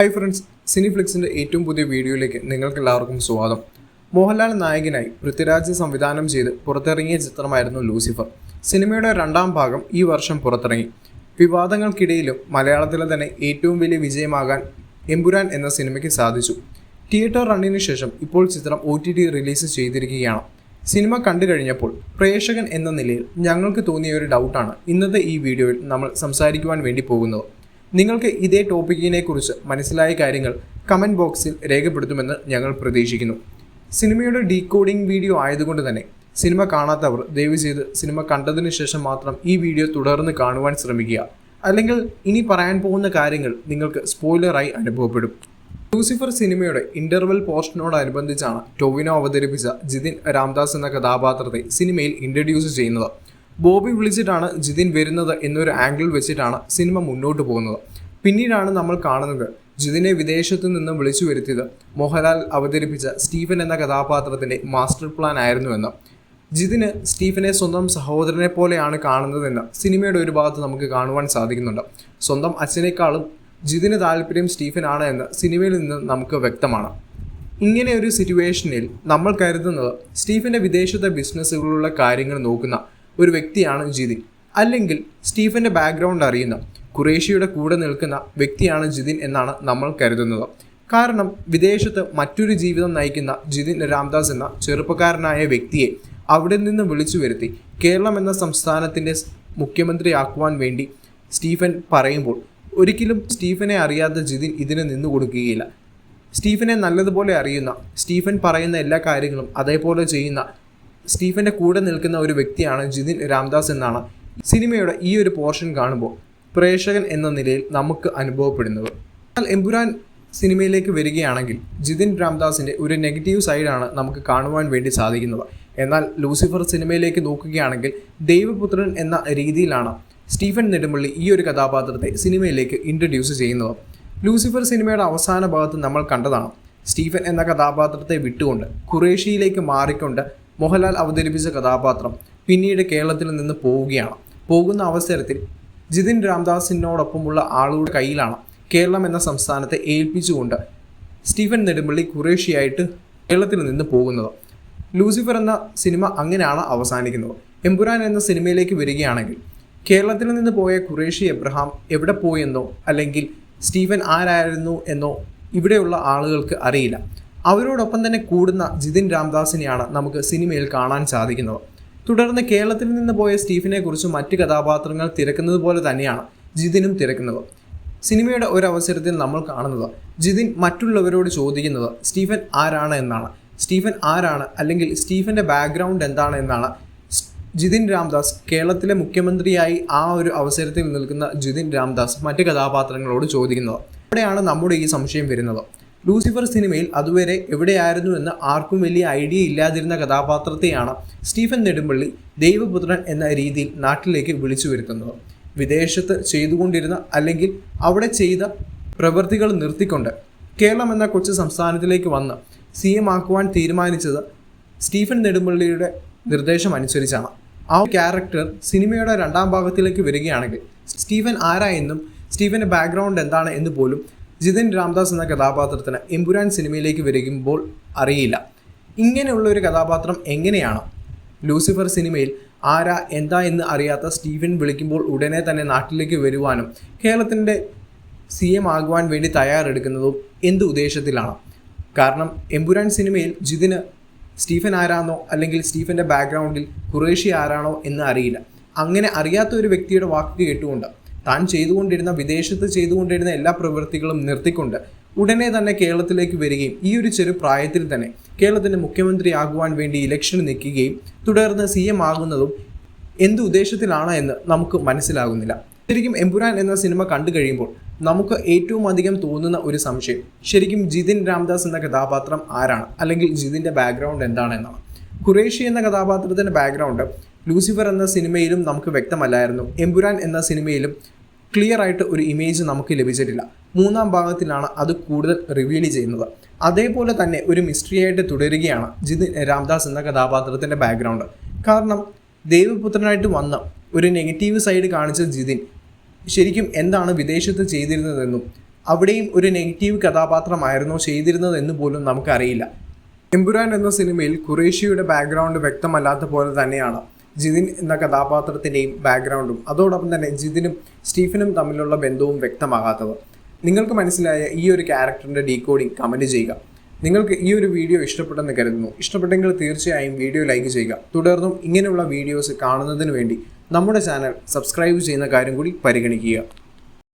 Hi friends, സിനിഫ്ലിക്സിൻ്റെ ഏറ്റവും പുതിയ വീഡിയോയിലേക്ക് നിങ്ങൾക്കെല്ലാവർക്കും സ്വാഗതം. മോഹൻലാൽ നായകനായി പൃഥ്വിരാജ് സംവിധാനം ചെയ്ത് പുറത്തിറങ്ങിയ ചിത്രമായിരുന്നു ലൂസിഫർ. സിനിമയുടെ രണ്ടാം ഭാഗം ഈ വർഷം പുറത്തിറങ്ങി. വിവാദങ്ങൾക്കിടയിലും മലയാളത്തിലെ തന്നെ ഏറ്റവും വലിയ വിജയമാകാൻ എമ്പുരാൻ എന്ന സിനിമയ്ക്ക് സാധിച്ചു. തിയേറ്റർ റണ്ണിന് ശേഷം ഇപ്പോൾ ചിത്രം OTT റിലീസ് ചെയ്തിരിക്കുകയാണ്. സിനിമ കണ്ടു കഴിഞ്ഞപ്പോൾ പ്രേക്ഷകൻ എന്ന നിലയിൽ ഞങ്ങൾക്ക് തോന്നിയ ഒരു ഡൗട്ടാണ് ഇന്നത്തെ ഈ വീഡിയോയിൽ നമ്മൾ സംസാരിക്കുവാൻ വേണ്ടി പോകുന്നത്. നിങ്ങൾക്ക് ഇതേ ടോപ്പിക്കിനെ കുറിച്ച് മനസ്സിലായ കാര്യങ്ങൾ കമൻറ്റ് ബോക്സിൽ രേഖപ്പെടുത്തുമെന്ന് ഞങ്ങൾ പ്രതീക്ഷിക്കുന്നു. സിനിമയുടെ ഡീകോഡിംഗ് വീഡിയോ ആയതുകൊണ്ട് തന്നെ സിനിമ കാണാത്തവർ ദയവ് ചെയ്ത് സിനിമ കണ്ടതിന് ശേഷം മാത്രം ഈ വീഡിയോ തുടർന്ന് കാണുവാൻ ശ്രമിക്കുക. അല്ലെങ്കിൽ ഇനി പറയാൻ പോകുന്ന കാര്യങ്ങൾ നിങ്ങൾക്ക് സ്പോയിലറായി അനുഭവപ്പെടും. ലൂസിഫർ സിനിമയുടെ ഇൻ്റർവെൽ പോർഷനോടനുബന്ധിച്ചാണ് ടൊവിനോ അവതരിപ്പിച്ച ജിതിൻ രാംദാസ് എന്ന കഥാപാത്രത്തെ സിനിമയിൽ ഇൻട്രൊഡ്യൂസ് ചെയ്യുന്നത്. ബോബി വിളിച്ചിട്ടാണ് ജിതിൻ വരുന്നത് എന്നൊരു ആംഗിൾ വെച്ചിട്ടാണ് സിനിമ മുന്നോട്ട് പോകുന്നത്. പിന്നീടാണ് നമ്മൾ കാണുന്നത് ജിതിനെ വിദേശത്തു നിന്നും വിളിച്ചു വരുത്തിയത് മോഹൻലാൽ അവതരിപ്പിച്ച സ്റ്റീഫൻ എന്ന കഥാപാത്രത്തിൻ്റെ മാസ്റ്റർ പ്ലാൻ ആയിരുന്നുവെന്ന്. ജിതിന് സ്റ്റീഫനെ സ്വന്തം സഹോദരനെ പോലെയാണ് കാണുന്നതെന്ന് സിനിമയുടെ ഒരു ഭാഗത്ത് നമുക്ക് കാണുവാൻ സാധിക്കുന്നുണ്ട്. സ്വന്തം അച്ഛനേക്കാളും ജിതിന് താല്പര്യം സ്റ്റീഫനാണ് എന്ന് സിനിമയിൽ നിന്ന് നമുക്ക് വ്യക്തമാണ്. ഇങ്ങനെ ഒരു സിറ്റുവേഷനിൽ നമ്മൾ കരുതുന്നത് സ്റ്റീഫൻ്റെ വിദേശത്തെ ബിസിനസ്സുകളുള്ള കാര്യങ്ങൾ നോക്കുന്ന ഒരു വ്യക്തിയാണ് ജിതിൻ, അല്ലെങ്കിൽ സ്റ്റീഫൻ്റെ ബാക്ക്ഗ്രൗണ്ട് അറിയുന്ന ഖുറേഷിയുടെ കൂടെ നിൽക്കുന്ന വ്യക്തിയാണ് ജിതിൻ എന്നാണ് നമ്മൾ കരുതുന്നത്. കാരണം വിദേശത്ത് മറ്റൊരു ജീവിതം നയിക്കുന്ന ജിതിൻ രാംദാസ് എന്ന ചെറുപ്പക്കാരനായ വ്യക്തിയെ അവിടെ നിന്ന് വിളിച്ചു വരുത്തി കേരളം എന്ന സംസ്ഥാനത്തിൻ്റെ മുഖ്യമന്ത്രിയാക്കുവാൻ വേണ്ടി സ്റ്റീഫൻ പറയുമ്പോൾ ഒരിക്കലും സ്റ്റീഫനെ അറിയാത്ത ജിതിൻ ഇതിന് നിന്നു കൊടുക്കുകയില്ല. സ്റ്റീഫനെ നല്ലതുപോലെ അറിയുന്ന, സ്റ്റീഫൻ പറയുന്ന എല്ലാ കാര്യങ്ങളും അതേപോലെ ചെയ്യുന്ന, സ്റ്റീഫൻ്റെ കൂടെ നിൽക്കുന്ന ഒരു വ്യക്തിയാണ് ജിതിൻ രാംദാസ് എന്നാണ് സിനിമയുടെ ഈ ഒരു പോർഷൻ കാണുമ്പോൾ പ്രേക്ഷകൻ എന്ന നിലയിൽ നമുക്ക് അനുഭവപ്പെടുന്നത്. എന്നാൽ എമ്പുരാൻ സിനിമയിലേക്ക് വരികയാണെങ്കിൽ ജിതിൻ രാംദാസിൻ്റെ ഒരു നെഗറ്റീവ് സൈഡാണ് നമുക്ക് കാണുവാൻ വേണ്ടി സാധിക്കുന്നത്. എന്നാൽ ലൂസിഫർ സിനിമയിലേക്ക് നോക്കുകയാണെങ്കിൽ ദൈവപുത്രൻ എന്ന രീതിയിലാണ് സ്റ്റീഫൻ നെടുമ്പള്ളി ഈ ഒരു കഥാപാത്രത്തെ സിനിമയിലേക്ക് ഇൻട്രൊഡ്യൂസ് ചെയ്യുന്നത്. ലൂസിഫർ സിനിമയുടെ അവസാന ഭാഗത്ത് നമ്മൾ കണ്ടതാണ് സ്റ്റീഫൻ എന്ന കഥാപാത്രത്തെ വിട്ടുകൊണ്ട് ഖുറേഷിയിലേക്ക് മാറിക്കൊണ്ട് മോഹൻലാൽ അവതരിപ്പിച്ച കഥാപാത്രം പിന്നീട് കേരളത്തിൽ നിന്ന് പോകുന്ന അവസരത്തിൽ ജിതിൻ രാംദാസിനോടൊപ്പമുള്ള ആളുകളുടെ കയ്യിലാണ് കേരളം എന്ന സംസ്ഥാനത്തെ ഏൽപ്പിച്ചുകൊണ്ട് സ്റ്റീഫൻ നെടുമ്പള്ളി ഖുറേഷിയായിട്ട് കേരളത്തിൽ നിന്ന് പോകുന്നത്. ലൂസിഫർ എന്ന സിനിമ അങ്ങനെയാണ് അവസാനിക്കുന്നത്. എമ്പുരാൻ എന്ന സിനിമയിലേക്ക് വരികയാണെങ്കിൽ കേരളത്തിൽ നിന്ന് പോയ ഖുറേഷി എബ്രഹാം എവിടെ പോയെന്നോ അല്ലെങ്കിൽ സ്റ്റീഫൻ ആരായിരുന്നു എന്നോ ഇവിടെയുള്ള ആളുകൾക്ക് അറിയില്ല. അവരോടൊപ്പം തന്നെ കൂടുന്ന ജിതിൻ രാംദാസിനെയാണ് നമുക്ക് സിനിമയിൽ കാണാൻ സാധിക്കുന്നത്. തുടർന്ന് കേരളത്തിൽ നിന്ന് പോയ സ്റ്റീഫനെ കുറിച്ച് മറ്റ് കഥാപാത്രങ്ങൾ തിരക്കുന്നത് പോലെ തന്നെയാണ് ജിതിനും തിരക്കുന്നത്. സിനിമയുടെ ഒരവസരത്തിൽ നമ്മൾ കാണുന്നത് ജിതിൻ മറ്റുള്ളവരോട് ചോദിക്കുന്നത് സ്റ്റീഫൻ ആരാണ് എന്നാണ്. സ്റ്റീഫൻ ആരാണ് അല്ലെങ്കിൽ സ്റ്റീഫൻ്റെ ബാക്ക്ഗ്രൗണ്ട് എന്താണ് എന്നാണ് ജിതിൻ രാംദാസ്, കേരളത്തിലെ മുഖ്യമന്ത്രിയായി ആ ഒരു അവസരത്തിൽ നിൽക്കുന്ന ജിതിൻ രാംദാസ് മറ്റ് കഥാപാത്രങ്ങളോട് ചോദിക്കുന്നത്. അവിടെയാണ് നമ്മുടെ ഈ സംശയം വരുന്നത്. ലൂസിഫർ സിനിമയിൽ അതുവരെ എവിടെയായിരുന്നു എന്ന് ആർക്കും വലിയ ഐഡിയ ഇല്ലാതിരുന്ന കഥാപാത്രത്തെയാണ് സ്റ്റീഫൻ നെടുമ്പള്ളി ദൈവപുത്രൻ എന്ന രീതിയിൽ നാട്ടിലേക്ക് വിളിച്ചു വരുത്തുന്നത്. വിദേശത്ത് ചെയ്തുകൊണ്ടിരുന്ന അല്ലെങ്കിൽ അവിടെ ചെയ്ത പ്രവൃത്തികൾ നിർത്തിക്കൊണ്ട് കേരളം എന്ന കൊച്ചു സംസ്ഥാനത്തിലേക്ക് വന്ന് CM ആക്കുവാൻ തീരുമാനിച്ചത് സ്റ്റീഫൻ നെടുമ്പള്ളിയുടെ നിർദ്ദേശം അനുസരിച്ചാണ്. ആ ക്യാരക്ടർ സിനിമയുടെ രണ്ടാം ഭാഗത്തിലേക്ക് വരികയാണെങ്കിൽ സ്റ്റീഫൻ ആരായെന്നും സ്റ്റീഫൻ്റെ ബാക്ക്ഗ്രൗണ്ട് എന്താണ് എന്ന് പോലും ജിതിൻ രാംദാസ് എന്ന കഥാപാത്രത്തിന് എമ്പുരാൻ സിനിമയിലേക്ക് വരുമ്പോൾ അറിയില്ല. ഇങ്ങനെയുള്ള ഒരു കഥാപാത്രം എങ്ങനെയാണ് ലൂസിഫർ സിനിമയിൽ ആരാ എന്താ എന്ന് അറിയാത്ത സ്റ്റീഫൻ വിളിക്കുമ്പോൾ ഉടനെ തന്നെ നാട്ടിലേക്ക് വരുവാനും കേരളത്തിൻ്റെ CM ആകുവാൻ വേണ്ടി തയ്യാറെടുക്കുന്നതും എന്ത് ഉദ്ദേശത്തിലാണ്? കാരണം എമ്പുരാൻ സിനിമയിൽ ജിതിന് സ്റ്റീഫൻ ആരാണോ അല്ലെങ്കിൽ സ്റ്റീഫൻ്റെ ബാക്ക്ഗ്രൗണ്ടിൽ ഖുറേഷി ആരാണോ എന്ന് അറിയില്ല. അങ്ങനെ അറിയാത്ത ഒരു വ്യക്തിയുടെ വാക്ക് കേട്ടുകൊണ്ട് താൻ വിദേശത്ത് ചെയ്തുകൊണ്ടിരുന്ന എല്ലാ പ്രവൃത്തികളും നിർത്തിക്കൊണ്ട് ഉടനെ തന്നെ കേരളത്തിലേക്ക് വരികയും ഈ ഒരു ചെറു പ്രായത്തിൽ തന്നെ കേരളത്തിൻ്റെ മുഖ്യമന്ത്രിയാകുവാൻ വേണ്ടി ഇലക്ഷന് നിൽക്കുകയും തുടർന്ന് CM ആകുന്നതും എന്ത് ഉദ്ദേശത്തിലാണ് എന്ന് നമുക്ക് മനസ്സിലാകുന്നില്ല. ശരിക്കും എമ്പുരാൻ എന്ന സിനിമ കണ്ടു കഴിയുമ്പോൾ നമുക്ക് ഏറ്റവും അധികം തോന്നുന്ന ഒരു സംശയം ശരിക്കും ജിതിൻ രാംദാസ് എന്ന കഥാപാത്രം ആരാണ് അല്ലെങ്കിൽ ജിതിൻ്റെ ബാക്ക്ഗ്രൗണ്ട് എന്താണ് എന്നാണ്. ഖുറേഷി എന്ന കഥാപാത്രത്തിൻ്റെ ബാക്ക്ഗ്രൗണ്ട് ലൂസിഫർ എന്ന സിനിമയിലും നമുക്ക് വ്യക്തമല്ലായിരുന്നു. എമ്പുരാൻ എന്ന സിനിമയിലും ക്ലിയർ ആയിട്ട് ഒരു ഇമേജ് നമുക്ക് ലഭിച്ചിട്ടില്ല. മൂന്നാം ഭാഗത്തിലാണ് അത് കൂടുതൽ റിവീൽ ചെയ്യുന്നത്. അതേപോലെ തന്നെ ഒരു മിസ്റ്ററി ആയിട്ട് തുടരുകയാണ് ജിതിൻ രാംദാസ് എന്ന കഥാപാത്രത്തിൻ്റെ ബാക്ക്ഗ്രൗണ്ട്. കാരണം ദൈവപുത്രനായിട്ട് വന്ന ഒരു നെഗറ്റീവ് സൈഡ് കാണിച്ച ജിതിൻ ശരിക്കും എന്താണ് വിദേശത്ത് ചെയ്തിരുന്നതെന്നും അവിടെയും ഒരു നെഗറ്റീവ് കഥാപാത്രമായിരുന്നോ ചെയ്തിരുന്നത് എന്ന് പോലും നമുക്കറിയില്ല. എമ്പുരാൻ എന്ന സിനിമയിൽ ഖുറേഷിയുടെ ബാക്ക്ഗ്രൗണ്ട് വ്യക്തമല്ലാത്ത പോലെ തന്നെയാണ് ജിതിൻ എന്ന കഥാപാത്രത്തിൻ്റെയും ബാക്ക്ഗ്രൗണ്ടും അതോടൊപ്പം തന്നെ ജിതിനും സ്റ്റീഫനും തമ്മിലുള്ള ബന്ധവും വ്യക്തമാകാത്തത്. നിങ്ങൾക്ക് മനസ്സിലായ ഈ ഒരു ക്യാരക്ടറിൻ്റെ ഡീകോഡിംഗ് കമൻറ്റ് ചെയ്യുക. നിങ്ങൾക്ക് ഈ ഒരു വീഡിയോ ഇഷ്ടപ്പെട്ടെന്ന് കരുതുന്നു. ഇഷ്ടപ്പെട്ടെങ്കിൽ തീർച്ചയായും വീഡിയോ ലൈക്ക് ചെയ്യുക. തുടർന്നും ഇങ്ങനെയുള്ള വീഡിയോസ് കാണുന്നതിന് വേണ്ടി നമ്മുടെ ചാനൽ സബ്സ്ക്രൈബ് ചെയ്യുന്ന കാര്യം കൂടി പരിഗണിക്കുക.